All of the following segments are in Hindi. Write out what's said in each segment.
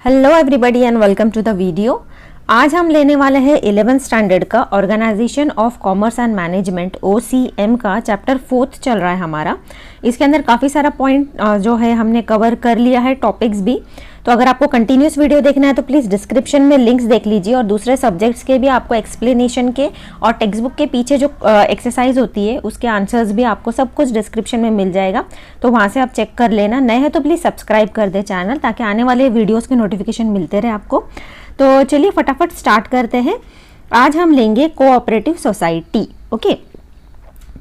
Hello everybody and welcome to the video. आज हम लेने वाले हैं 11th स्टैंडर्ड का organization of commerce and management OCM का चैप्टर 4 चल रहा है हमारा। इसके अंदर काफ़ी सारा पॉइंट जो है हमने कवर कर लिया है, टॉपिक्स भी। तो अगर आपको कंटिन्यूस वीडियो देखना है तो प्लीज़ डिस्क्रिप्शन में लिंक्स देख लीजिए, और दूसरे सब्जेक्ट्स के भी आपको एक्सप्लेनेशन के और टेक्स्ट बुक के पीछे जो एक्सरसाइज होती है उसके आंसर्स भी आपको सब कुछ डिस्क्रिप्शन में मिल जाएगा, तो वहाँ से आप चेक कर लेना। नए हैं तो प्लीज़ सब्सक्राइब कर दे चैनल, ताकि आने वाले वीडियोज़ के नोटिफिकेशन मिलते रहे आपको। तो चलिए फटाफट स्टार्ट करते हैं। आज हम लेंगे कोऑपरेटिव सोसाइटी। ओके,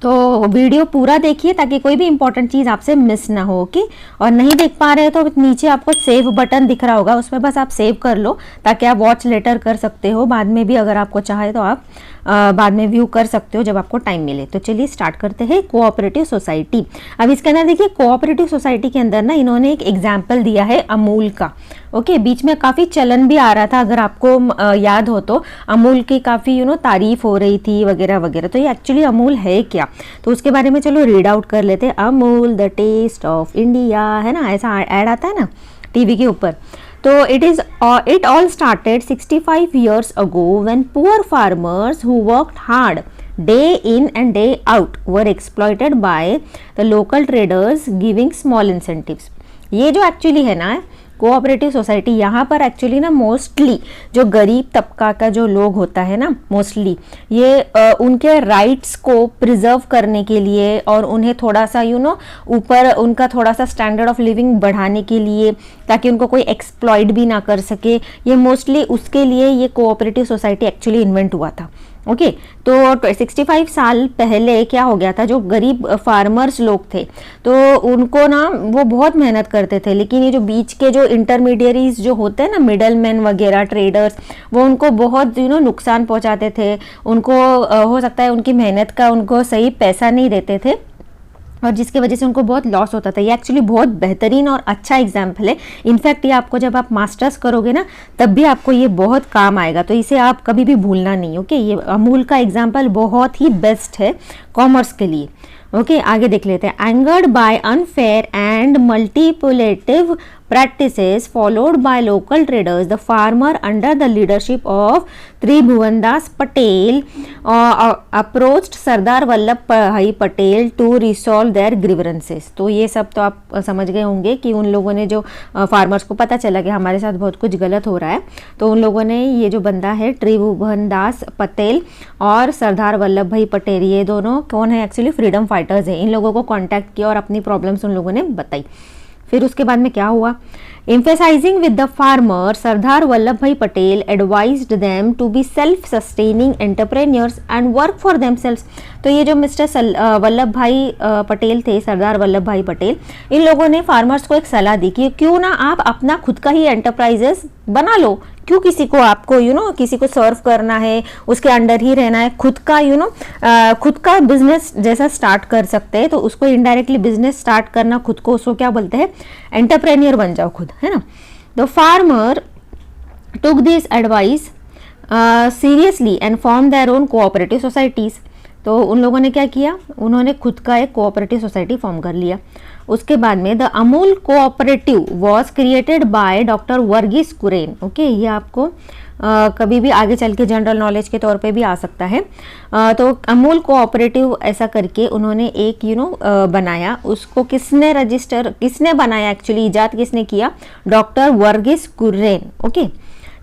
तो वीडियो पूरा देखिए ताकि कोई भी इंपॉर्टेंट चीज़ आपसे मिस ना हो। ओके, और नहीं देख पा रहे तो नीचे आपको सेव बटन दिख रहा होगा, उसमें बस आप सेव कर लो ताकि आप वॉच लेटर कर सकते हो। बाद में भी अगर आपको चाहे तो आप बाद में व्यू कर सकते हो जब आपको टाइम मिले। तो चलिए स्टार्ट करते हैं कोऑपरेटिव सोसाइटी। अब इसके अंदर देखिए, कोऑपरेटिव सोसाइटी के अंदर ना इन्होंने एक एग्जाम्पल दिया है अमूल का। ओके, बीच में काफ़ी चलन भी आ रहा था, अगर आपको याद हो तो अमूल की काफ़ी तारीफ हो रही थी वगैरह वगैरह। तो ये एक्चुअली अमूल है क्या, तो उसके बारे में चलो रीड आउट कर लेते हैं। Amul the taste of India, है ना, ऐसा ऐड आता है ना टीवी के ऊपर। तो it all started 65 years ago when poor farmers who worked hard day in and day out were exploited by the local traders giving small incentives। ये जो एक्चुअली है ना कोऑपरेटिव सोसाइटी, यहाँ पर एक्चुअली ना मोस्टली जो गरीब तबका का जो लोग होता है ना, मोस्टली ये उनके राइट्स को प्रिजर्व करने के लिए और उन्हें थोड़ा सा ऊपर उनका थोड़ा सा स्टैंडर्ड ऑफ लिविंग बढ़ाने के लिए, ताकि उनको कोई एक्सप्लॉइट भी ना कर सके, ये मोस्टली उसके लिए ये कोऑपरेटिव सोसाइटी एक्चुअली इन्वेंट हुआ था। ओके, तो 65 साल पहले क्या हो गया था, जो गरीब फार्मर्स लोग थे तो उनको ना वो बहुत मेहनत करते थे, लेकिन ये जो बीच के जो इंटरमीडियरीज जो होते हैं ना, मिडल मैन वगैरह ट्रेडर्स, वो उनको बहुत नुकसान पहुंचाते थे। उनको हो सकता है उनकी मेहनत का उनको सही पैसा नहीं देते थे, और जिसकी वजह से उनको बहुत लॉस होता था। ये एक्चुअली बहुत बेहतरीन और अच्छा एग्जाम्पल है। इनफैक्ट ये आपको जब आप मास्टर्स करोगे ना तब भी आपको ये बहुत काम आएगा, तो इसे आप कभी भी भूलना नहीं। ओके, ये अमूल का एग्जाम्पल बहुत ही बेस्ट है कॉमर्स के लिए। ओके, आगे देख लेते हैं। Angered by unfair and manipulative practices followed by local traders, the farmer under the leadership of Tribhuvandas Patel approached Sardar Vallabh Bhai Patel to resolve their grievances। तो ये सब तो आप समझ गए होंगे कि उन लोगों ने जो फार्मर्स को पता चला कि हमारे साथ बहुत कुछ गलत हो रहा है, तो उन लोगों ने ये जो बंदा है त्रिभुवनदास पटेल और सरदार वल्लभ भाई पटेल, ये दोनों कौन है, एक्चुअली फ्रीडम फाइटर्स हैं, इन लोगों को कॉन्टैक्ट किया और अपनी प्रॉब्लम्स उन लोगों ने बताई। फिर उसके बाद में क्या हुआ, emphasizing with the farmer, Sardar Vallabh Bhai Patel advised them to be self-sustaining entrepreneurs and work for themselves। तो ये जो मिस्टर वल्लभ भाई पटेल थे, सरदार वल्लभ भाई पटेल, इन लोगों ने फार्मर्स को एक सलाह दी कि क्यों ना आप अपना खुद का ही एंटरप्राइजेस बना लो, क्यों किसी को आपको किसी को सर्व करना है, उसके अंडर ही रहना है, खुद का खुद का बिजनेस जैसा स्टार्ट कर सकते हैं। तो उसको इनडायरेक्टली बिजनेस स्टार्ट करना खुद को, उसको क्या बोलते हैं, एंटरप्रेन्योर बन जाओ खुद, है ना। The farmer took this advice seriously and form their own cooperative societies. तो उन लोगों ने क्या किया, उन्होंने खुद का एक कोऑपरेटिव सोसाइटी फॉर्म कर लिया। उसके बाद में the Amul cooperative was created by doctor Verghese Kurien. Okay, ये आपको कभी भी आगे चल के जनरल नॉलेज के तौर पे भी आ सकता है। तो अमूल कोऑपरेटिव ऐसा करके उन्होंने एक बनाया। उसको किसने बनाया, एक्चुअली इजाद किसने किया, डॉक्टर वर्गीस कुरेन। ओके,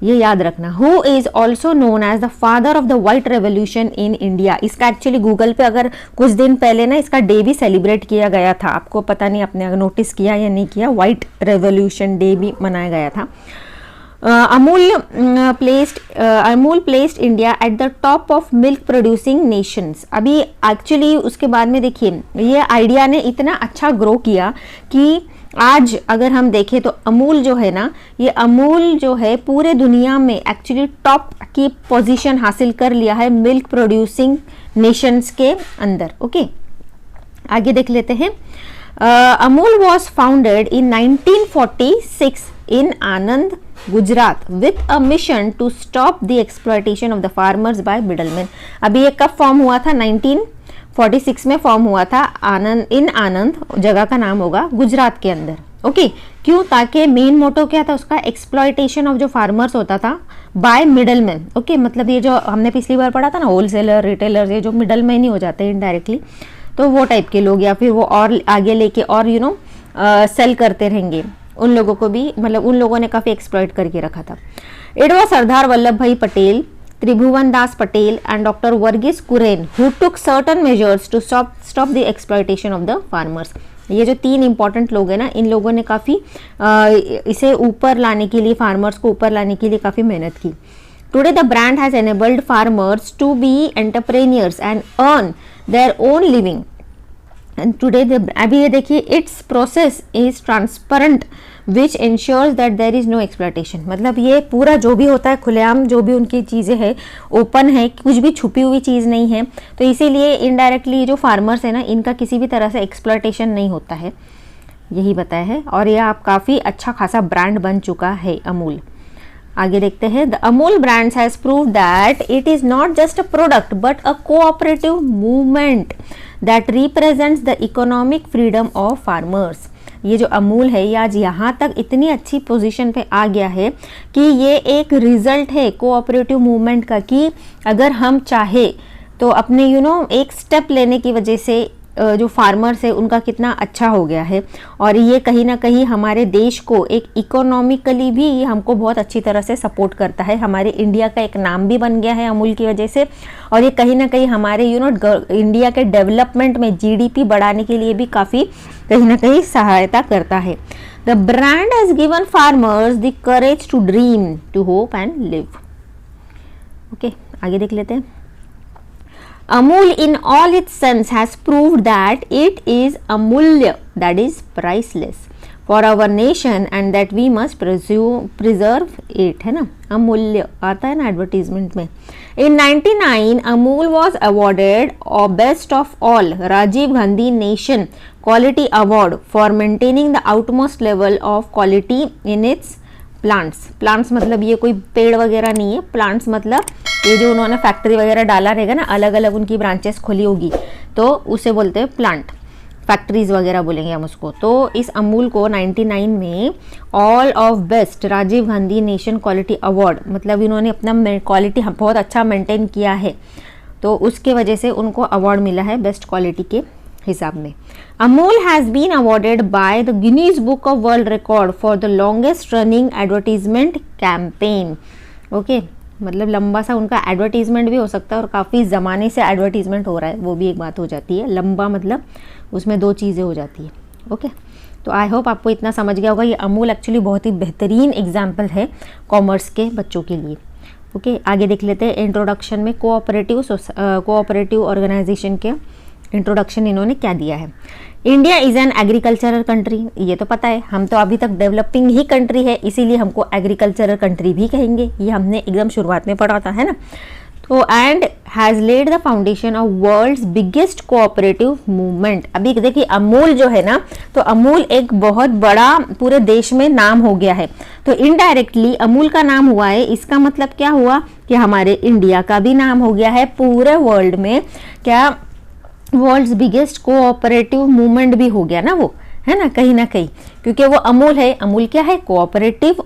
ये याद रखना। Who is also known as the father of the white revolution in India. इसका एक्चुअली गूगल पे अगर कुछ दिन पहले ना इसका डे भी सेलिब्रेट किया गया था, आपको पता नहीं आपने नोटिस किया या नहीं किया, व्हाइट रेवोल्यूशन डे भी मनाया गया था। Amul placed India at the top of milk producing Nations. अभी एक्चुअली उसके बाद में देखिए, ये आइडिया ने इतना अच्छा ग्रो किया कि आज अगर हम देखें तो अमूल जो है ना, ये अमूल जो है पूरे दुनिया में एक्चुअली टॉप की पोजीशन हासिल कर लिया है मिल्क प्रोड्यूसिंग नेशंस के अंदर। ओके, आगे देख लेते हैं। Amul was founded in 1946 in Anand, Gujarat with a mission to stop the exploitation of the farmers by middlemen। अभी ये कब फॉर्म हुआ था, 1946 में फॉर्म हुआ था। आनंद, इन आनंद जगह का नाम होगा गुजरात के अंदर। ओके क्यों? ताकि मेन मोटो क्या था उसका, एक्सप्लॉयटेशन ऑफ जो फार्मर्स होता था बाय मिडल मैन। ओके मतलब ये जो हमने पिछली बार पढ़ा था ना, होलसेलर, रिटेलर, ये जो मिडल मैन ही हो जाते हैं इनडायरेक्टली, तो वो टाइप के लोग, या फिर वो और आगे लेके और सेल करते रहेंगे, उन लोगों को भी, मतलब उन लोगों ने काफ़ी एक्सप्लॉइट करके रखा था। It was Sardar Vallabh Bhai Patel, Tribhuvan Das Patel and doctor Verghese Kurien who took certain measures to stop the exploitation of the farmers. ये जो 3 इंपॉर्टेंट लोग हैं ना, इन लोगों ने काफ़ी इसे ऊपर लाने के लिए, फार्मर्स को ऊपर लाने के लिए काफ़ी मेहनत की। Today the brand has enabled farmers to be entrepreneurs and earn their own living. And today अभी ये देखिए, it's process is transparent which ensures that there is no exploitation. मतलब ये पूरा जो भी होता है खुलेआम, जो भी उनकी चीज़ें हैं ओपन है, कुछ भी छुपी हुई चीज़ नहीं है, तो इसीलिए इनडायरेक्टली जो फार्मर्स है ना, इनका किसी भी तरह से एक्सप्लॉयटेशन नहीं होता है, यही बताया है। और ये आप काफ़ी अच्छा खासा ब्रांड बन चुका है अमूल। आगे देखते हैं, the Amul brands has prove that it is not just a product but a cooperative movement that represents the economic freedom of farmers. ये जो अमूल है ये आज यहाँ तक इतनी अच्छी पोजीशन पे आ गया है कि ये एक रिजल्ट है कोऑपरेटिव मूवमेंट का, कि अगर हम चाहे तो अपने एक स्टेप लेने की वजह से जो फार्मर्स है उनका कितना अच्छा हो गया है। और ये कहीं ना कहीं हमारे देश को एक इकोनॉमिकली भी हमको बहुत अच्छी तरह से सपोर्ट करता है। हमारे इंडिया का एक नाम भी बन गया है अमूल की वजह से, और ये कहीं ना कहीं हमारे इंडिया के डेवलपमेंट में जीडीपी बढ़ाने के लिए भी काफ़ी कहीं ना कहीं सहायता करता है। The brand has given farmers the courage to dream, to hope and live. Okay आगे देख लेते हैं। Amul in all its sense has proved that it is amulya, that is priceless for our nation and that we must preserve it, है ना। अमूल्य आता है ना एडवर्टीजमेंट में। In 99 Amul was awarded best of all Rajiv Gandhi Nation Quality Award for maintaining the utmost level of quality in its plants मतलब ये कोई पेड़ वगैरह नहीं है, प्लांट्स मतलब ये जो उन्होंने फैक्ट्री वगैरह डाला रहेगा ना, अलग अलग उनकी ब्रांचेस खुली होगी, तो उसे बोलते हैं प्लांट, फैक्ट्रीज वगैरह बोलेंगे हम उसको। तो इस अमूल को 99 में all of best Rajiv Gandhi nation quality award, मतलब इन्होंने अपना क्वालिटी बहुत अच्छा मेंटेन किया है, तो उसके वजह से उनको अवार्ड मिला है बेस्ट क्वालिटी के हिसाब में। Amul has been awarded by the Guinness book of world record for the longest running advertisement campaign. Okay मतलब लंबा सा उनका एडवर्टीजमेंट भी हो सकता है और काफ़ी ज़माने से एडवर्टीजमेंट हो रहा है, वो भी एक बात हो जाती है। लंबा मतलब उसमें 2 चीज़ें हो जाती है। ओके तो आई होप आपको इतना समझ गया होगा। ये अमूल एक्चुअली बहुत ही बेहतरीन एग्जाम्पल है कॉमर्स के बच्चों के लिए। ओके आगे देख लेते हैं। इंट्रोडक्शन में कोऑपरेटिव ऑर्गेनाइजेशन के इंट्रोडक्शन इन्होंने क्या दिया है। India is an agricultural country, ये तो पता है, हम तो अभी तक डेवलपिंग ही कंट्री है, इसीलिए हमको एग्रीकल्चरल कंट्री भी कहेंगे, ये हमने एकदम शुरुआत में पढ़ा था, है ना। तो and has led the foundation of world's biggest cooperative movement. अभी देखिए अमूल जो है ना, तो अमूल एक बहुत बड़ा पूरे देश में नाम हो गया है, तो इनडायरेक्टली अमूल का नाम हुआ है, इसका मतलब क्या हुआ कि हमारे इंडिया का भी नाम हो गया है पूरे वर्ल्ड में। क्या वर्ल्ड्स बिगेस्ट कोऑपरेटिव मूवमेंट भी हो गया ना वो, है ना कहीं, क्योंकि वो अमूल है। अमूल क्या है? कोऑपरेटिव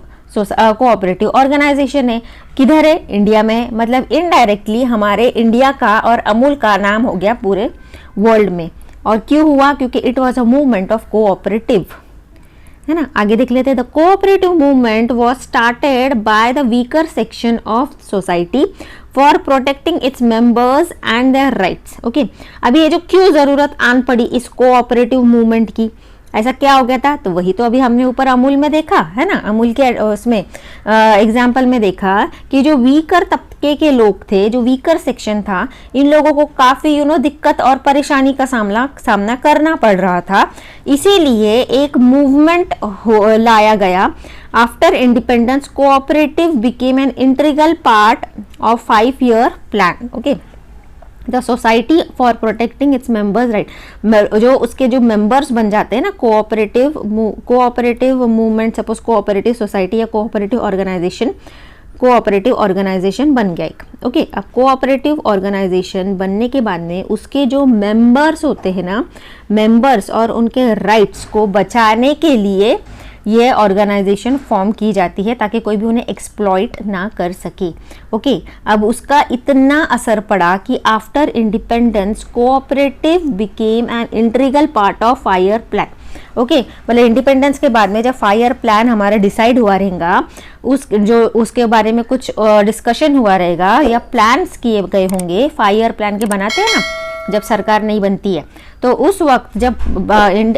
ऑर्गेनाइजेशन है। किधर है? इंडिया में, मतलब इनडायरेक्टली हमारे इंडिया का और अमूल का नाम हो गया पूरे वर्ल्ड में। और क्यों हुआ? क्योंकि it was a movement of cooperative, है ना। आगे देख लेते हैं। The cooperative movement was started by the weaker section of society for protecting its members and their rights. Okay अभी ये जो क्यों जरूरत आन पड़ी इस कोऑपरेटिव मूवमेंट की, ऐसा क्या हो गया था? तो वही तो अभी हमने ऊपर अमूल में देखा है ना, अमूल के उसमें एग्जाम्पल में देखा कि जो वीकर तबके के लोग थे, जो वीकर सेक्शन था, इन लोगों को काफ़ी दिक्कत और परेशानी का सामना करना पड़ रहा था। इसीलिए एक मूवमेंट लाया गया। After independence cooperative became an integral part of 5-year plan. Okay the society for protecting its members right, जो उसके जो मेंबर्स बन जाते हैं ना cooperative movement, suppose cooperative society या कोऑपरेटिव ऑर्गेनाइजेशन बन गया एक। ओके अब कोऑपरेटिव ऑर्गेनाइजेशन बनने के बाद में उसके जो मेंबर्स होते हैं ना, मेंबर्स और उनके राइट्स को बचाने के लिए ये ऑर्गेनाइजेशन फॉर्म की जाती है ताकि कोई भी उन्हें एक्सप्लॉइट ना कर सके। ओके, अब उसका इतना असर पड़ा कि after independence cooperative became an integral part of fire plan. Okay, मतलब इंडिपेंडेंस के बाद में जब फायर प्लान हमारा डिसाइड हुआ रहेगा, उसके बारे में कुछ डिस्कशन हुआ रहेगा या प्लान्स किए गए होंगे, फायर प्लान के बनाते हैं ना जब सरकार नहीं बनती है, तो उस वक्त जब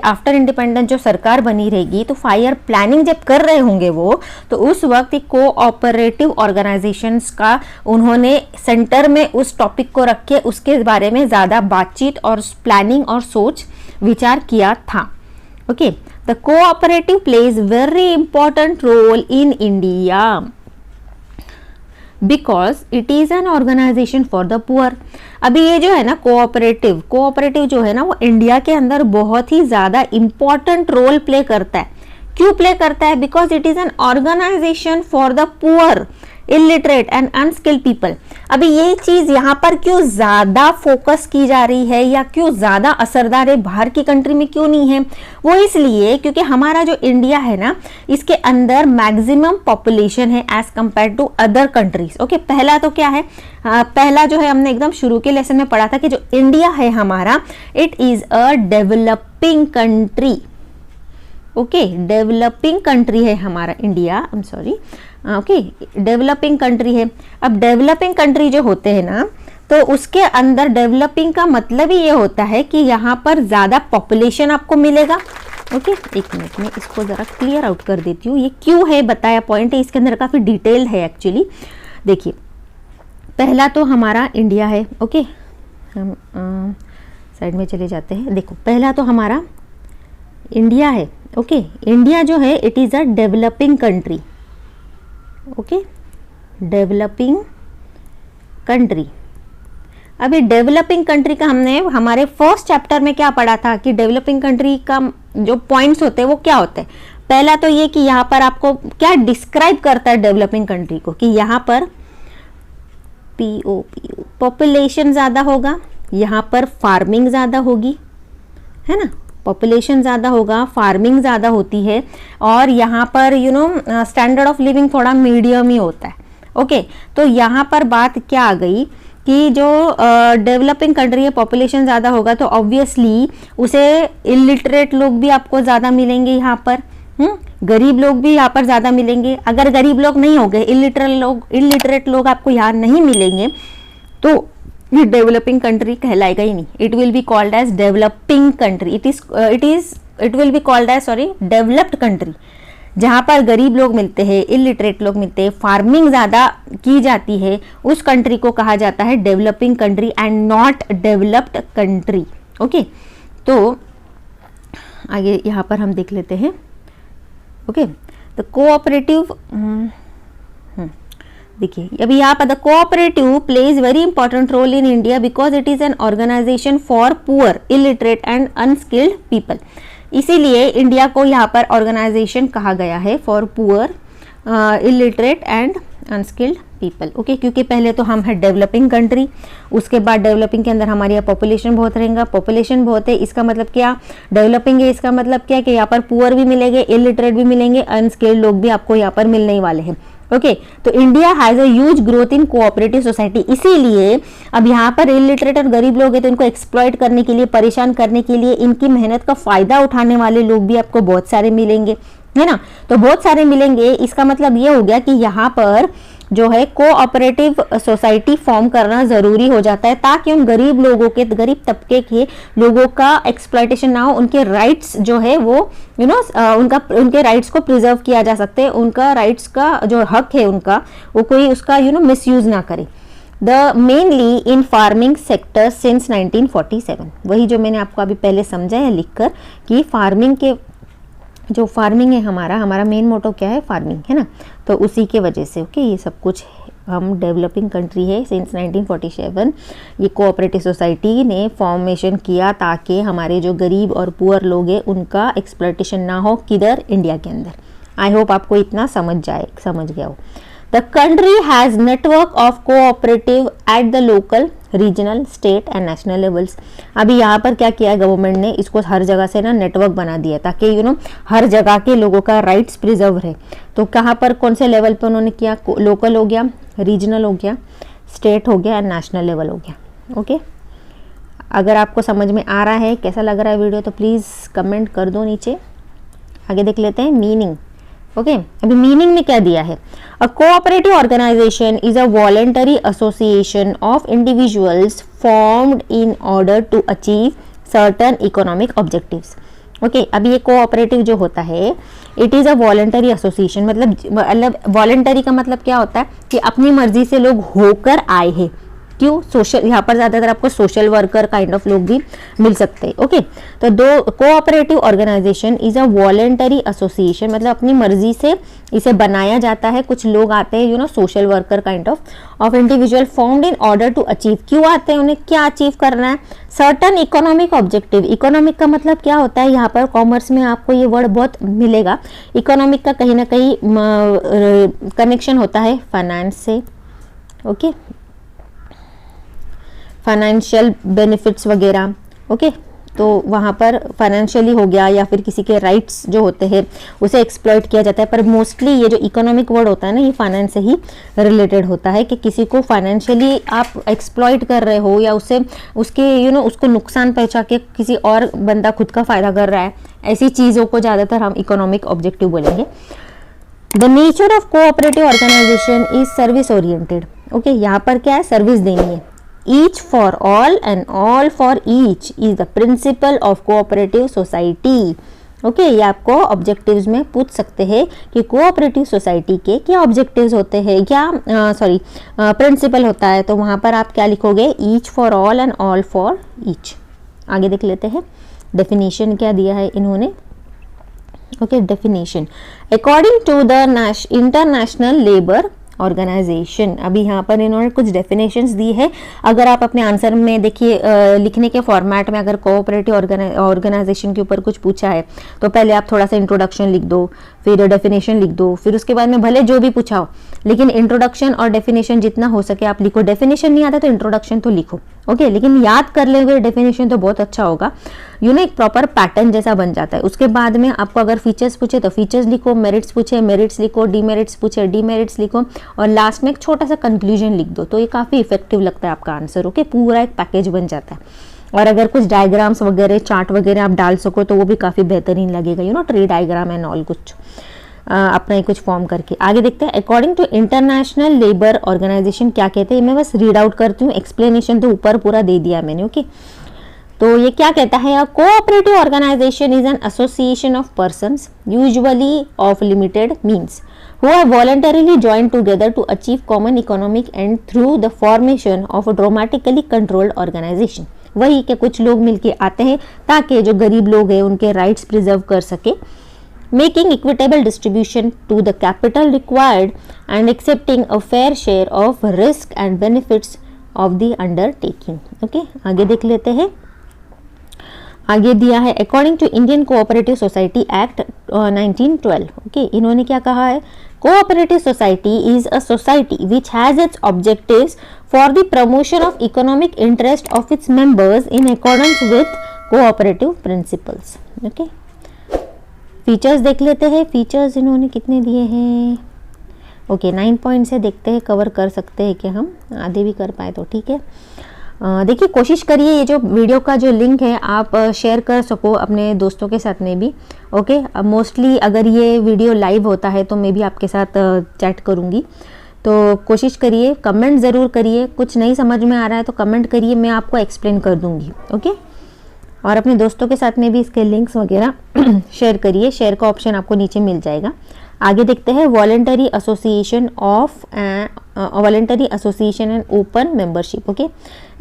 आफ्टर इंडिपेंडेंस जो सरकार बनी रहेगी तो फायर प्लानिंग जब कर रहे होंगे वो, तो उस वक्त एक कोऑपरेटिव ऑर्गेनाइजेशंस का उन्होंने सेंटर में उस टॉपिक को रख के उसके बारे में ज़्यादा बातचीत और प्लानिंग और सोच विचार किया था। Okay, the cooperative plays very important role in India because it is an organization for the poor. अभी ये जो है ना कोऑपरेटिव जो है ना वो इंडिया के अंदर बहुत ही ज्यादा इंपॉर्टेंट रोल प्ले करता है। क्यों प्ले करता है? Because it is an organization for the poor, illiterate and unskilled people. अभी ये चीज यहाँ पर क्यों ज्यादा फोकस की जा रही है या क्यों ज्यादा असरदार है, बाहर की कंट्री में क्यों नहीं है? वो इसलिए क्योंकि हमारा जो इंडिया है ना, इसके अंदर मैक्सिमम पॉपुलेशन है as compare to other countries. Okay, पहला तो क्या है, पहला जो है हमने एकदम शुरू के लेसन में पढ़ा था कि जो इंडिया है हमारा, it is a developing country. Okay, developing country है हमारा India, I am sorry, okay, developing country है। अब डेवलपिंग कंट्री जो होते हैं ना, तो उसके अंदर डेवलपिंग का मतलब ही ये होता है कि यहाँ पर ज़्यादा पॉपुलेशन आपको मिलेगा। ओके, एक मिनट में इसको ज़रा क्लियर आउट कर देती हूँ, ये क्यों है बताया पॉइंट है, इसके अंदर काफ़ी डिटेल है एक्चुअली। देखिए, पहला तो हमारा इंडिया है। ओके, हम साइड में चले जाते हैं। देखो, पहला तो हमारा इंडिया है। ओके, इंडिया जो है it is a developing country. Okay, developing country. अभी डेवलपिंग कंट्री का हमने हमारे फर्स्ट चैप्टर में क्या पढ़ा था कि डेवलपिंग कंट्री का जो पॉइंट्स होते हैं वो क्या होते हैं। पहला तो ये कि यहाँ पर आपको क्या डिस्क्राइब करता है डेवलपिंग कंट्री को, कि यहाँ पर पॉपुलेशन ज़्यादा होगा, यहाँ पर फार्मिंग ज़्यादा होगी, है ना, पॉपुलेशन ज़्यादा होगा, फार्मिंग ज़्यादा होती है, और यहाँ पर स्टैंडर्ड ऑफ लिविंग थोड़ा मीडियम ही होता है। ओके, तो यहाँ पर बात क्या आ गई कि जो डेवलपिंग कंट्री है, पॉपुलेशन ज़्यादा होगा तो ऑब्वियसली उसे इलिटरेट लोग भी आपको ज़्यादा मिलेंगे यहाँ पर, गरीब लोग भी यहाँ पर ज़्यादा मिलेंगे। अगर गरीब लोग नहीं होंगे, इलिटरेट लोग आपको यहाँ नहीं मिलेंगे, तो ये डेवलपिंग कंट्री कहलाएगा ही नहीं। It will be called as developing country, it will be called as developed country. जहाँ पर गरीब लोग मिलते हैं, इलिटरेट लोग मिलते हैं, फार्मिंग ज़्यादा की जाती है, उस कंट्री को कहा जाता है developing country and not developed country. Okay, तो आगे यहाँ पर हम देख लेते हैं। ओके, तो कोऑपरेटिव, देखिए अभी यहाँ पर the cooperative plays very important role in India because it is an organization for poor, illiterate and unskilled people. इसीलिए इंडिया को यहाँ पर ऑर्गेनाइजेशन कहा गया है for poor, illiterate and unskilled people. Okay, क्योंकि पहले तो हम है डेवलपिंग कंट्री, उसके बाद डेवलपिंग के अंदर हमारी यहाँ पॉपुलेशन बहुत रहेगा। पॉपुलेशन बहुत है, इसका मतलब क्या, डेवलपिंग है, इसका मतलब क्या कि यहाँ पर पुअर भी मिलेंगे, इलिटरेट भी मिलेंगे, अनस्किल्ड लोग भी आपको यहाँ पर मिलने ही वाले हैं। ओके, तो India has a huge growth in cooperative society. इसीलिए अब यहाँ पर इलिटरेट और गरीब लोग हैं तो इनको एक्सप्लॉइट करने के लिए, परेशान करने के लिए, इनकी मेहनत का फायदा उठाने वाले लोग भी आपको बहुत सारे मिलेंगे, है ना। तो बहुत सारे मिलेंगे, इसका मतलब ये हो गया कि यहाँ पर जो है कोऑपरेटिव सोसाइटी फॉर्म करना जरूरी हो जाता है ताकि उन गरीब लोगों के, गरीब तबके के लोगों का एक्सप्लॉइटेशन ना हो, उनके राइट्स जो है वो उनके राइट्स को प्रिजर्व किया जा सकते हैं, उनका राइट्स का जो हक है उनका, वो कोई उसका मिसयूज ना करे। The mainly in farming sector since 1947, वही जो मैंने आपको अभी पहले समझा है लिखकर कि फार्मिंग के जो फार्मिंग है हमारा मेन मोटो क्या है, फार्मिंग, है ना। तो उसी के वजह से ओके ये सब कुछ हम डेवलपिंग कंट्री है सिंस 1947 ये कोऑपरेटिव सोसाइटी ने फॉर्मेशन किया ताकि हमारे जो गरीब और पुअर लोग हैं उनका एक्सप्लॉइटेशन ना हो, किधर, इंडिया के अंदर। आई होप आपको इतना समझ गया हो। The country has network of cooperative at the local regional, state and national levels. अभी यहाँ पर क्या किया है गवर्नमेंट ने, इसको हर जगह से ना नेटवर्क बना दिया ताकि हर जगह के लोगों का राइट्स प्रिजर्व रहे। तो कहाँ पर कौन से लेवल पर उन्होंने किया, लोकल हो गया, रीजनल हो गया, स्टेट हो गया एंड नेशनल लेवल हो गया। ओके, अगर आपको समझ में आ रहा है, कैसा लग रहा है वीडियो, तो प्लीज़ कमेंट कर दो नीचे। आगे देख लेते हैं मीनिंग। ओके, अभी मीनिंग में क्या दिया है, a cooperative organisation is a voluntary association of individuals formed in order to achieve certain economic objectives. Okay, अभी ये कोऑपरेटिव जो होता है, it is a voluntary association, मतलब वॉलेंटरी का मतलब क्या होता है कि अपनी मर्जी से लोग होकर आए हैं। क्यों, सोशल, यहाँ पर ज़्यादातर आपको सोशल वर्कर काइंड ऑफ लोग भी मिल सकते हैं। ओके, तो दो cooperative organisation is a voluntary association, मतलब अपनी मर्जी से इसे बनाया जाता है। कुछ लोग आते हैं social worker kind of individual formed in order to achieve. क्यों आते हैं, उन्हें क्या अचीव करना है, सर्टन इकोनॉमिक ऑब्जेक्टिव। इकोनॉमिक का मतलब क्या होता है, यहाँ पर कॉमर्स में आपको ये वर्ड बहुत मिलेगा। इकोनॉमिक का कहीं ना कहीं कनेक्शन होता है फाइनेंस से। ओके, फाइनेंशियल बेनिफिट्स वगैरह। ओके, तो वहाँ पर फाइनेंशियली हो गया, या फिर किसी के राइट्स जो होते हैं उसे एक्सप्लॉइट किया जाता है। पर मोस्टली ये जो इकोनॉमिक वर्ड होता है ना, ये फाइनेंस से ही रिलेटेड होता है कि किसी को फाइनेंशियली आप एक्सप्लॉइट कर रहे हो, या उससे उसके उसको नुकसान पहुँचा के किसी और बंदा खुद का फ़ायदा कर रहा है, ऐसी चीज़ों को ज़्यादातर हम इकोनॉमिक ऑब्जेक्टिव बोलेंगे। The nature of cooperative organisation is service oriented. Okay, यहाँ पर क्या है, सर्विस देनी है। Each for all and all for each is the principle of cooperative society. Okay, ये आपको ऑब्जेक्टिव्स में पूछ सकते हैं कि कोऑपरेटिव सोसाइटी के क्या ऑब्जेक्टिव्स होते हैं, क्या प्रिंसिपल होता है। तो वहाँ पर आप क्या लिखोगे, each for all and all for each. आगे देख लेते हैं डेफिनेशन क्या दिया है इन्होंने। Okay, definition according to the International Labour Organisation. अभी यहाँ पर इन्होंने कुछ डेफिनेशंस दी है। अगर आप अपने आंसर में देखिए लिखने के फॉर्मेट में अगर कोऑपरेटिव ऑर्गेनाइजेशन के ऊपर कुछ पूछा है तो पहले आप थोड़ा सा इंट्रोडक्शन लिख दो, फिर डेफिनेशन लिख दो, फिर उसके बाद में भले जो भी पूछा हो, लेकिन इंट्रोडक्शन और डेफिनेशन जितना हो सके आप लिखो। डेफिनेशन नहीं आता तो इंट्रोडक्शन तो लिखो। ओके, लेकिन याद कर लेंगे डेफिनेशन तो बहुत अच्छा होगा। एक प्रॉपर पैटर्न जैसा बन जाता है। उसके बाद में आपको अगर फीचर्स पूछे तो फीचर्स लिखो, मेरिट्स पूछे मेरिट्स लिखो, डीमेरिट्स पूछे डीमेरिट्स लिखो, और लास्ट में एक छोटा सा कंक्लूजन लिख दो। तो ये काफ़ी इफेक्टिव लगता है आपका आंसर। ओके, पूरा एक पैकेज बन जाता है। और अगर कुछ डायग्राम्स वगैरह, चार्ट वगैरह आप डाल सको तो वो भी काफ़ी बेहतरीन लगेगा। ट्री डायग्राम एंड ऑल कुछ अपना ही कुछ फॉर्म करके। आगे देखते हैं according to International Labour Organisation क्या कहते हैं। मैं बस रीड आउट करती हूँ, एक्सप्लेनेशन तो ऊपर पूरा दे दिया मैंने। ओके, तो ये क्या कहता है, cooperative organisation is an association of persons usually of limited means who are voluntarily joined together to achieve common economic end through the formation of a dramatically controlled organization। वही कि कुछ लोग मिलके आते हैं ताकि जो गरीब लोग हैं उनके राइट्स प्रिजर्व कर सके, making equitable distribution to the capital required and accepting a fair share of risk and benefits of the undertaking। Okay, आगे देख लेते हैं। आगे दिया है according to Indian Cooperative society Act 1912। Okay, इन्होंने क्या कहा है, cooperative society is a society which has its objectives for the promotion of economic interest of its members in accordance with cooperative principles. Okay, features देख लेते हैं। फीचर्स इन्होंने कितने दिए हैं। ओके, 9 पॉइंट से देखते हैं, कवर कर सकते हैं कि हम आधे भी कर पाए तो ठीक है। देखिए, कोशिश करिए ये जो वीडियो का जो लिंक है आप शेयर कर सको अपने दोस्तों के साथ में भी। ओके, मोस्टली अगर ये वीडियो लाइव होता है तो मैं भी आपके साथ चैट करूँगी, तो कोशिश करिए, कमेंट ज़रूर करिए। कुछ नहीं समझ में आ रहा है तो कमेंट करिए, मैं आपको एक्सप्लेन कर दूँगी। ओके, और अपने दोस्तों के साथ में भी इसके लिंक्स वगैरह शेयर करिए। शेयर का ऑप्शन आपको नीचे मिल जाएगा। आगे देखते हैं voluntary association and open membership. Okay,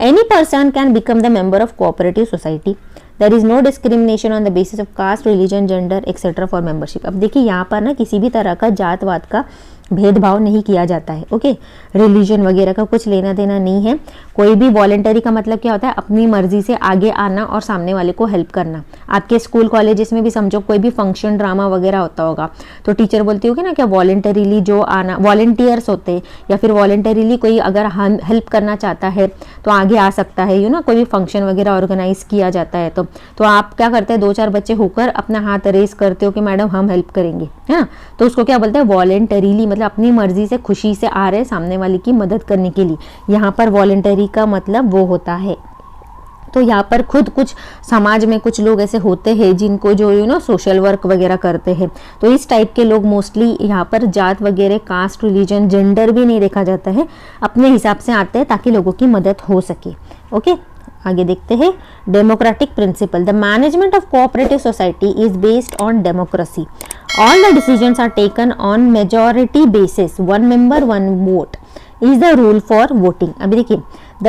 any person can become the member of cooperative society. There is no discrimination on the basis of caste, religion, gender etcetera for membership. अब देखिए यहाँ पर ना किसी भी तरह का जात वात का भेदभाव नहीं किया जाता है। ओके, रिलीजन वगैरह का कुछ लेना देना नहीं है। कोई भी वॉलेंटरी का मतलब क्या होता है, अपनी मर्जी से आगे आना और सामने वाले को हेल्प करना। आपके स्कूल कॉलेजेस में भी समझो कोई भी फंक्शन ड्रामा वगैरह होता होगा तो टीचर बोलती होगी ना क्या वॉलेंटरीली जो आना, वॉलेंटियर्स होते हैं या फिर वॉलेंटरीली कोई अगर हम हेल्प करना चाहता है तो आगे आ सकता है। कोई भी फंक्शन वगैरह ऑर्गेनाइज किया जाता है तो आप क्या करते हैं, 2-4 बच्चे होकर अपना हाथ रेस करते हो कि मैडम हम हेल्प करेंगे, है ना। तो उसको क्या बोलते हैं, वॉलेंटरीली, मतलब अपनी मर्जी से खुशी से आ रहे सामने वाले की मदद करने के लिए। यहाँ पर वॉलेंटरी का मतलब वो होता है। तो यहाँ पर खुद कुछ समाज में कुछ लोग ऐसे होते हैं जिनको जो सोशल वर्क वगैरह करते हैं। तो इस टाइप के लोग मोस्टली यहाँ पर जात वगैरह, कास्ट, रिलीजन, जेंडर भी नहीं देखा जाता है, अपने हिसाब से आते हैं ताकि लोगों की मदद हो सके। ओके, आगे देखते हैं। Democratic principle, the management of cooperative society is based on democracy. All the decisions are taken on majority basis, 1 member 1 vote is the rule for voting. अभी देखिए, the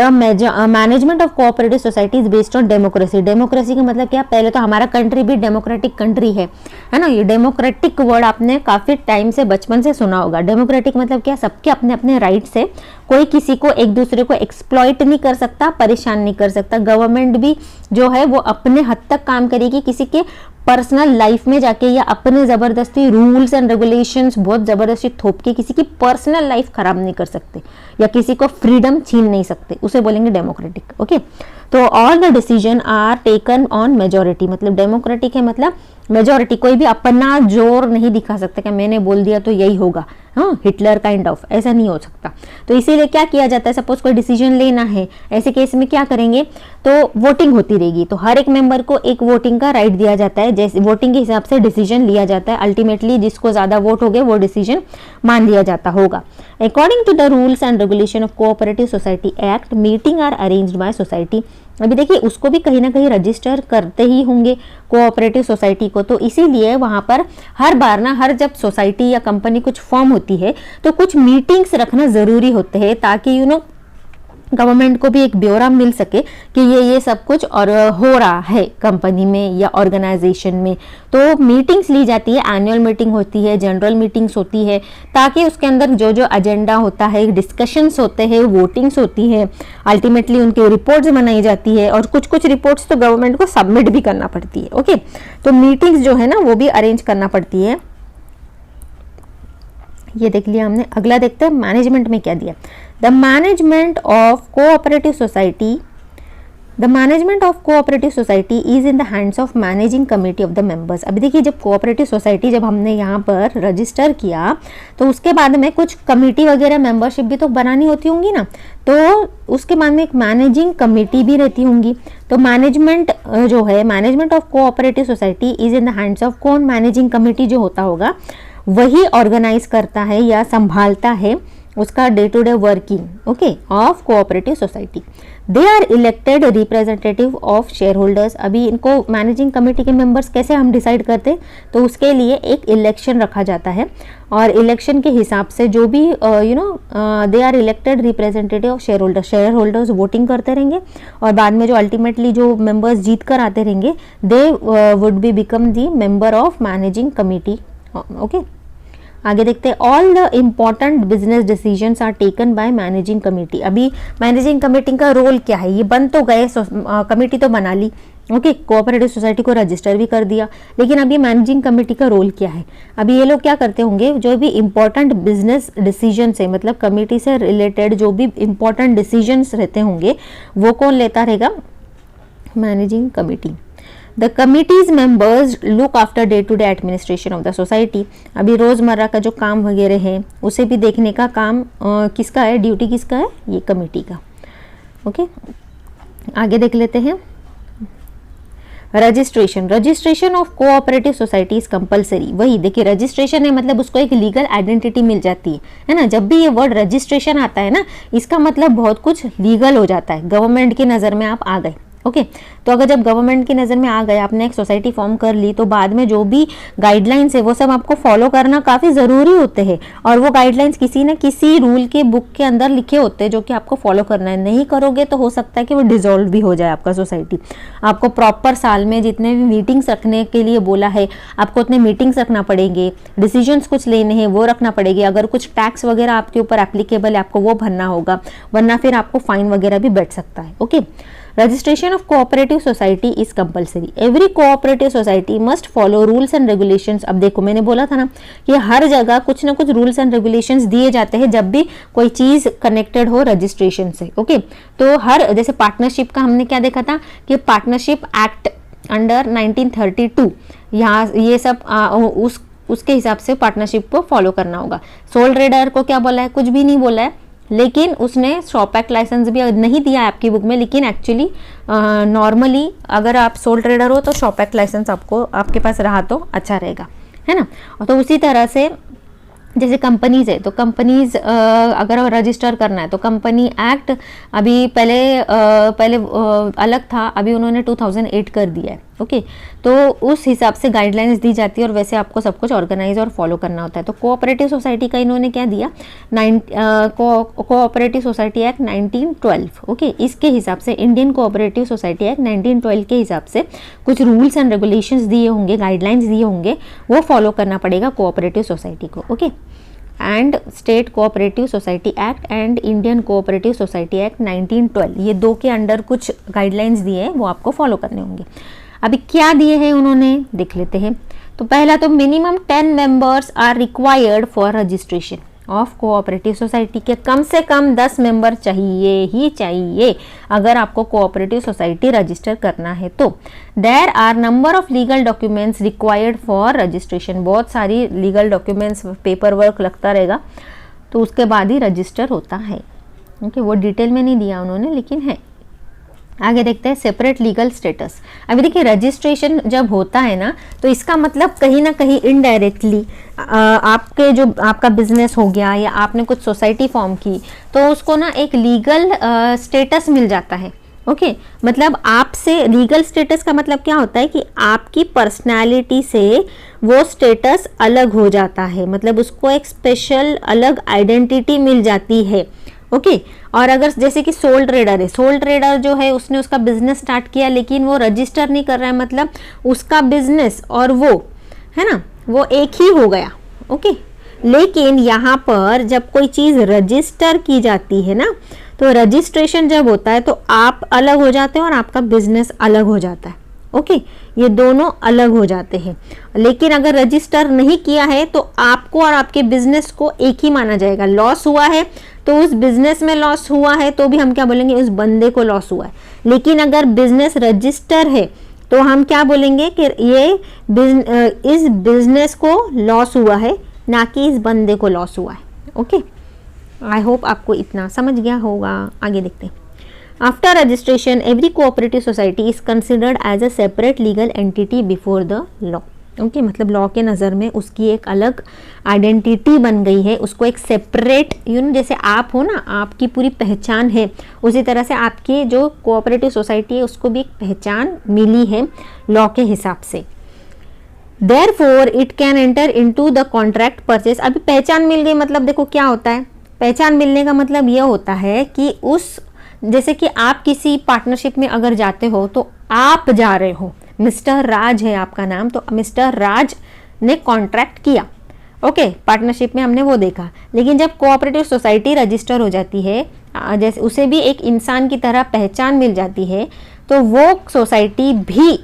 management of cooperative society is based on democracy. Democracy का मतलब क्या, पहले तो हमारा कंट्री भी डेमोक्रेटिक कंट्री है ना। ये डेमोक्रेटिक वर्ड आपने काफी टाइम से, बचपन से सुना होगा। डेमोक्रेटिक मतलब क्या, सबके अपने अपने राइट से, कोई किसी को एक दूसरे को एक्सप्लॉइट नहीं कर सकता, परेशान नहीं कर सकता। गवर्नमेंट भी जो है वो अपने हद तक काम करेगी, किसी के पर्सनल लाइफ में जाके या अपने जबरदस्ती रूल्स एंड रेगुलेशंस बहुत जबरदस्ती थोप के किसी की पर्सनल लाइफ खराब नहीं कर सकते या किसी को फ्रीडम छीन नहीं सकते, उसे बोलेंगे डेमोक्रेटिक। ओके, तो all the decision are taken on majority, मतलब डेमोक्रेटिक है मतलब मेजॉरिटी, कोई भी अपना जोर नहीं दिखा सकता कि मैंने बोल दिया तो यही होगा, हाँ, हिटलर काइंड ऑफ, ऐसा नहीं हो सकता। तो इसीलिए क्या किया जाता है, सपोज कोई डिसीजन लेना है, ऐसे केस में क्या करेंगे, तो वोटिंग होती रहेगी। तो हर एक मेंबर को एक वोटिंग का राइट दिया जाता है, जैसे वोटिंग के हिसाब से डिसीजन लिया जाता है। अल्टीमेटली जिसको ज्यादा वोट हो गए वो डिसीजन मान लिया जाता होगा। According to the rules and regulation of cooperative society act, meeting are arranged by society. अभी देखिए, उसको भी कहीं ना कहीं रजिस्टर करते ही होंगे कोऑपरेटिव सोसाइटी को, तो इसीलिए वहां पर हर बार ना, हर जब सोसाइटी या कंपनी कुछ फॉर्म होती है तो कुछ मीटिंग्स रखना जरूरी होते हैं, ताकि गवर्नमेंट को भी एक ब्यौरा मिल सके कि ये सब कुछ और हो रहा है कंपनी में या ऑर्गेनाइजेशन में। तो मीटिंग्स ली जाती है, एनुअल मीटिंग होती है, जनरल मीटिंग्स होती है, ताकि उसके अंदर जो जो एजेंडा होता है, डिस्कशंस होते हैं, वोटिंग्स होती है, अल्टीमेटली उनकी रिपोर्ट्स बनाई जाती है और कुछ कुछ रिपोर्ट्स तो गवर्नमेंट को सबमिट भी करना पड़ती है। ओके, तो मीटिंग्स जो है ना वो भी अरेंज करना पड़ती है। ये देख लिया हमने। अगला देखते हैं मैनेजमेंट में क्या दिया। The management of cooperative society, the management of cooperative society is in the hands of managing committee of the members. अभी देखिए, जब कोऑपरेटिव सोसाइटी जब हमने यहाँ पर रजिस्टर किया तो उसके बाद में कुछ कमेटी वगैरह मेंबरशिप भी तो बनानी होती होंगी ना, तो उसके बाद में एक मैनेजिंग कमेटी भी रहती होंगी। तो मैनेजमेंट जो है, management of cooperative society is in the hands of कौन, मैनेजिंग कमेटी जो होता होगा वही ऑर्गेनाइज करता है या संभालता है उसका day to day working, okay, of cooperative society. They are elected representative of shareholders. अभी इनको मैनेजिंग कमेटी के मेंबर्स कैसे हम डिसाइड करते हैं, तो उसके लिए एक इलेक्शन रखा जाता है और इलेक्शन के हिसाब से जो भी they are elected representative of shareholders voting करते रहेंगे और बाद में जो अल्टीमेटली जो मेंबर्स जीत कर आते रहेंगे they would be become the member of managing committee. Okay, आगे देखते हैं। All the important business decisions are taken by managing committee. अभी मैनेजिंग कमेटी का रोल क्या है, ये बन तो गए, कमेटी तो बना ली, ओके, कोऑपरेटिव सोसाइटी को रजिस्टर भी कर दिया, लेकिन अभी मैनेजिंग कमेटी का रोल क्या है। अभी ये लोग क्या करते होंगे, जो भी इंपॉर्टेंट बिजनेस डिसीजन है, मतलब कमेटी से रिलेटेड जो भी इंपॉर्टेंट डिसीजंस रहते होंगे वो कौन लेता रहेगा, managing committee. The committee's members look after day to day administration of the society. अभी रोजमर्रा का जो काम वगैरह है उसे भी देखने का काम किसका है, ड्यूटी किसका है, ये कमेटी का। ओके, आगे देख लेते हैं। Registration of cooperative society is compulsory. वही देखिए, रजिस्ट्रेशन है मतलब उसको एक लीगल आइडेंटिटी मिल जाती है ना। जब भी ये वर्ड रजिस्ट्रेशन आता है ना, इसका मतलब बहुत कुछ लीगल हो जाता है, गवर्नमेंट की नज़र में आप आ गए। ओके तो अगर जब गवर्नमेंट की नज़र में आ गए, आपने एक सोसाइटी फॉर्म कर ली, तो बाद में जो भी गाइडलाइंस है वो सब आपको फॉलो करना काफ़ी ज़रूरी होते हैं। और वो गाइडलाइंस किसी न किसी रूल के बुक के अंदर लिखे होते हैं जो कि आपको फॉलो करना है। नहीं करोगे तो हो सकता है कि वो डिसॉल्व भी हो जाए आपका सोसाइटी। आपको प्रॉपर साल में जितने भी मीटिंग्स रखने के लिए बोला है, आपको उतने मीटिंग्स रखना पड़ेंगे, डिसीजंस कुछ लेने हैं वो रखना पड़ेगी। अगर कुछ टैक्स वगैरह आपके ऊपर एप्लीकेबल है, आपको वो भरना होगा, वरना फिर आपको फाइन वगैरह भी बैठ सकता है। Okay, registration of cooperative society is compulsory. Every cooperative society must follow rules and regulations. अब देखो, मैंने बोला था ना कि हर जगह कुछ ना कुछ रूल्स एंड रेगुलेशंस दिए जाते हैं जब भी कोई चीज कनेक्टेड हो रजिस्ट्रेशन से। ओके, तो हर, जैसे पार्टनरशिप का हमने क्या देखा था कि पार्टनरशिप एक्ट अंडर 1932, यहाँ ये सब उसके हिसाब से पार्टनरशिप को फॉलो करना होगा। सोल ट्रेडर को क्या बोला है? कुछ भी नहीं बोला है, लेकिन उसने शॉप एक्ट लाइसेंस भी नहीं दिया है आपकी बुक में, लेकिन एक्चुअली नॉर्मली अगर आप सोल ट्रेडर हो तो शॉप एक्ट लाइसेंस आपके पास रहा तो अच्छा रहेगा, है ना। तो उसी तरह से जैसे कंपनीज है, तो कंपनीज अगर रजिस्टर करना है तो कंपनी एक्ट अभी पहले अलग था, अभी उन्होंने 2008 कर दिया है। ओके, तो उस हिसाब से गाइडलाइंस दी जाती है और वैसे आपको सब कुछ ऑर्गेनाइज और फॉलो करना होता है। तो कोऑपरेटिव सोसाइटी का इन्होंने क्या दिया, कोऑपरेटिव सोसाइटी एक्ट 1912। ओके, इसके हिसाब से इंडियन कोऑपरेटिव सोसाइटी एक्ट 1912 के हिसाब से कुछ रूल्स एंड रेगुलेशंस दिए होंगे, गाइडलाइंस दिए होंगे, वो फॉलो करना पड़ेगा कोऑपरेटिव सोसाइटी को। Okay, and state cooperative society act and Indian Cooperative society Act 1912, ये दो के अंडर कुछ गाइडलाइंस दिए हैं, वो आपको फॉलो करने होंगे। अभी क्या दिए हैं उन्होंने, देख लेते हैं। तो पहला तो minimum 10 members are required for registration of cooperative society के कम से कम 10 मेंबर चाहिए ही चाहिए अगर आपको कोऑपरेटिव सोसाइटी रजिस्टर करना है तो। There are number of legal documents required for registration, बहुत सारी लीगल डॉक्यूमेंट्स, पेपर वर्क लगता रहेगा, तो उसके बाद ही रजिस्टर होता है। ओके, वो डिटेल में नहीं दिया उन्होंने, लेकिन है। आगे देखते हैं सेपरेट लीगल स्टेटस। अभी देखिए, रजिस्ट्रेशन जब होता है ना, तो इसका मतलब कहीं ना कहीं इनडायरेक्टली आपका बिजनेस हो गया या आपने कुछ सोसाइटी फॉर्म की, तो उसको ना एक लीगल स्टेटस मिल जाता है। ओके, मतलब आपसे लीगल स्टेटस का मतलब क्या होता है कि आपकी पर्सनालिटी से वो स्टेटस अलग हो जाता है, मतलब उसको एक स्पेशल अलग आइडेंटिटी मिल जाती है। ओके, और अगर जैसे कि सोल ट्रेडर है, सोल ट्रेडर जो है उसने उसका बिजनेस स्टार्ट किया लेकिन वो रजिस्टर नहीं कर रहा है, मतलब उसका बिजनेस और वो, है ना, वो एक ही हो गया। ओके, लेकिन यहाँ पर जब कोई चीज़ रजिस्टर की जाती है ना, तो रजिस्ट्रेशन जब होता है तो आप अलग हो जाते हैं और आपका बिजनेस अलग हो जाता है। ओके, ये दोनों अलग हो जाते हैं। लेकिन अगर रजिस्टर नहीं किया है तो आपको और आपके बिजनेस को एक ही माना जाएगा। लॉस हुआ है तो उस बिजनेस में लॉस हुआ है तो भी हम क्या बोलेंगे, उस बंदे को लॉस हुआ है। लेकिन अगर बिजनेस रजिस्टर है तो हम क्या बोलेंगे कि इस बिजनेस को लॉस हुआ है, ना कि इस बंदे को लॉस हुआ है। ओके, आई होप आपको इतना समझ गया होगा। आगे देखते हैं। After registration every cooperative society is considered as a separate legal entity before the law. Okay, मतलब लॉ के नज़र में उसकी एक अलग आइडेंटिटी बन गई है, उसको एक सेपरेट, जैसे आप हो ना, आपकी पूरी पहचान है, उसी तरह से आपकी जो कोऑपरेटिव सोसाइटी है उसको भी एक पहचान मिली है लॉ के हिसाब से। Therefore it can enter into the contract purchase। अभी पहचान मिल गई, मतलब देखो क्या होता है, पहचान मिलने का मतलब यह होता है कि जैसे कि आप किसी पार्टनरशिप में अगर जाते हो तो आप जा रहे हो, मिस्टर राज है आपका नाम, तो मिस्टर राज ने कॉन्ट्रैक्ट किया। ओके, पार्टनरशिप में हमने वो देखा। लेकिन जब कोऑपरेटिव सोसाइटी रजिस्टर हो जाती है, जैसे उसे भी एक इंसान की तरह पहचान मिल जाती है, तो वो सोसाइटी भी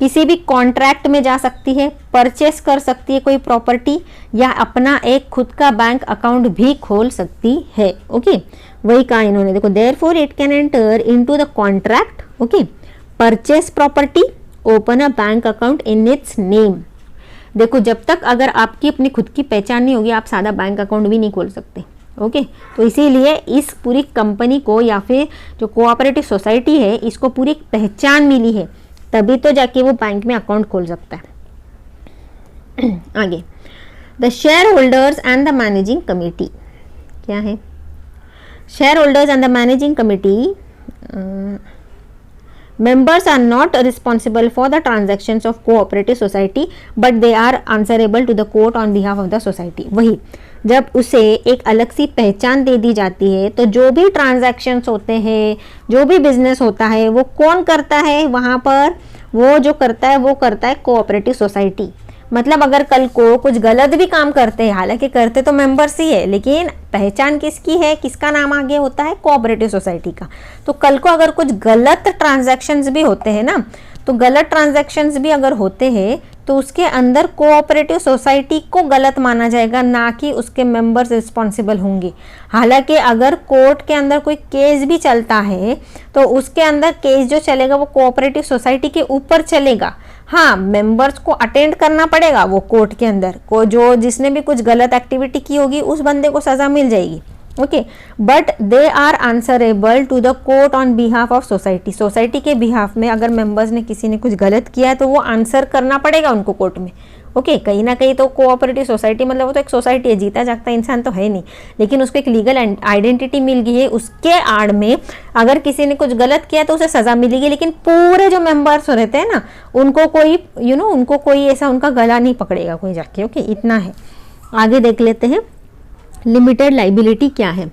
किसी भी कॉन्ट्रैक्ट में जा सकती है, परचेस कर सकती है कोई प्रॉपर्टी, या अपना एक खुद का बैंक अकाउंट भी खोल सकती है। ओके, वही कहा इन्होंने, देखो, therefore it can enter into the contract, okay, purchase property, open a bank account in its name. देखो, जब तक अगर आपकी अपनी खुद की पहचान नहीं होगी, आप सादा बैंक अकाउंट भी नहीं खोल सकते। ओके, तो इसीलिए इस पूरी कंपनी को या फिर जो कोऑपरेटिव सोसाइटी है, इसको पूरी पहचान मिली है, तभी तो जाके वो बैंक में अकाउंट खोल सकता है। आगे, the share holders and the managing committee क्या है? Share holders and the managing committee members are not responsible for the transactions of cooperative society but they are answerable to the court on behalf of the society। वही जब उसे एक अलग सी पहचान दे दी जाती है तो जो भी ट्रांजैक्शंस होते हैं, जो भी बिजनेस होता है, वो कौन करता है वहाँ पर? वो जो करता है कोऑपरेटिव सोसाइटी। मतलब अगर कल को कुछ गलत भी काम करते हैं, हालांकि करते तो मेंबर्स ही है, लेकिन पहचान किसकी है, किसका नाम आगे होता है? कोऑपरेटिव सोसाइटी का। तो कल को अगर कुछ गलत ट्रांजैक्शंस भी होते हैं ना, तो गलत ट्रांजैक्शंस भी अगर होते हैं तो उसके अंदर कोऑपरेटिव सोसाइटी को गलत माना जाएगा, ना कि उसके मेंबर्स रिस्पॉन्सिबल होंगे। हालांकि अगर कोर्ट के अंदर कोई केस भी चलता है तो उसके अंदर केस जो चलेगा वो कोऑपरेटिव सोसाइटी के ऊपर चलेगा। हाँ, मेंबर्स को अटेंड करना पड़ेगा वो कोर्ट के अंदर को, जो जिसने भी कुछ गलत एक्टिविटी की होगी उस बंदे को सजा मिल जाएगी। Okay, but they are answerable to the court on behalf of society. Society के बिहाफ में अगर मेंबर्स ने किसी ने कुछ गलत किया है तो वो आंसर करना पड़ेगा उनको कोर्ट में। ओके, कहीं ना कहीं तो कोऑपरेटिव सोसाइटी मतलब वो तो एक सोसाइटी है, जीता जागता इंसान तो है नहीं, लेकिन उसको एक लीगल आइडेंटिटी मिल गई है। उसके आड़ में अगर किसी ने कुछ गलत किया तो उसे सजा मिलेगी, लेकिन पूरे जो मेंबर्स रहते हैं ना उनको कोई उनको कोई ऐसा उनका गला नहीं पकड़ेगा कोई जाके। ओके, इतना है। आगे देख लेते हैं लिमिटेड लाइबिलिटी क्या है।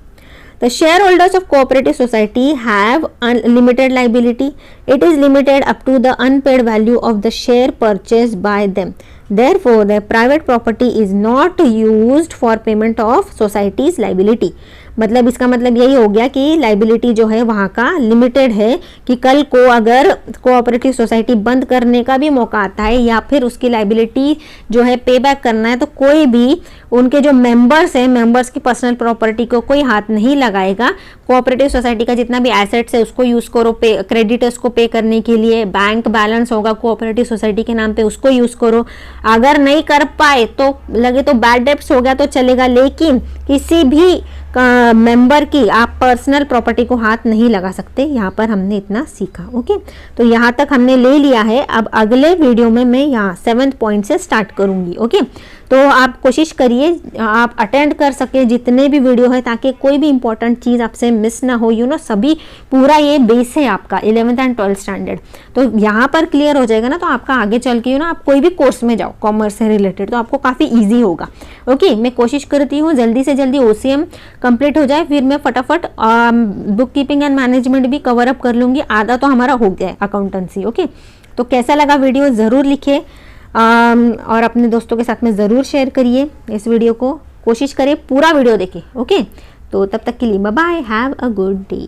The shareholders of cooperative society have unlimited liability. It is limited up to the unpaid value of the share purchased by them. Therefore, the private property is not used for payment of society's liability. मतलब इसका मतलब यही हो गया कि लाइबिलिटी जो है वहाँ का लिमिटेड है, कि कल को अगर कोऑपरेटिव सोसाइटी बंद करने का भी मौका आता है या फिर उसकी लाइबिलिटी जो है पे बैक करना है, तो कोई भी उनके जो मेंबर्स हैं, मेंबर्स की पर्सनल प्रॉपर्टी को कोई हाथ नहीं लगाएगा। कोऑपरेटिव सोसाइटी का जितना भी एसेट्स है उसको यूज़ करो क्रेडिटर्स को पे करने के लिए। बैंक बैलेंस होगा कोऑपरेटिव सोसाइटी के नाम पे, उसको यूज़ करो। अगर नहीं कर पाए तो लगे तो बैड डेब्ट्स हो गया तो चलेगा, लेकिन किसी भी मेंबर की आप पर्सनल प्रॉपर्टी को हाथ नहीं लगा सकते। यहाँ पर हमने इतना सीखा। ओके, तो यहाँ तक हमने ले लिया है। अब अगले वीडियो में मैं यहाँ 7th पॉइंट से स्टार्ट करूँगी। ओके, तो आप कोशिश करिए आप अटेंड कर सके जितने भी वीडियो है, ताकि कोई भी इंपॉर्टेंट चीज़ आपसे मिस ना हो। सभी पूरा ये बेस है आपका 11th एंड 12th स्टैंडर्ड, तो यहाँ पर क्लियर हो जाएगा ना, तो आपका आगे चल के आप कोई भी कोर्स में जाओ कॉमर्स से रिलेटेड तो आपको काफ़ी ईजी होगा। ओके, मैं कोशिश करती हूँ जल्दी से जल्दी OCM कंप्लीट हो जाए, फिर मैं फटाफट बुक कीपिंग एंड मैनेजमेंट भी कवर अप कर लूँगी। आधा तो हमारा हो गया है अकाउंटेंसी। ओके, तो कैसा लगा वीडियो ज़रूर लिखिए और अपने दोस्तों के साथ में ज़रूर शेयर करिए इस वीडियो को। कोशिश करें पूरा वीडियो देखें। ओके, तो तब तक के लिए bye bye, have a good day.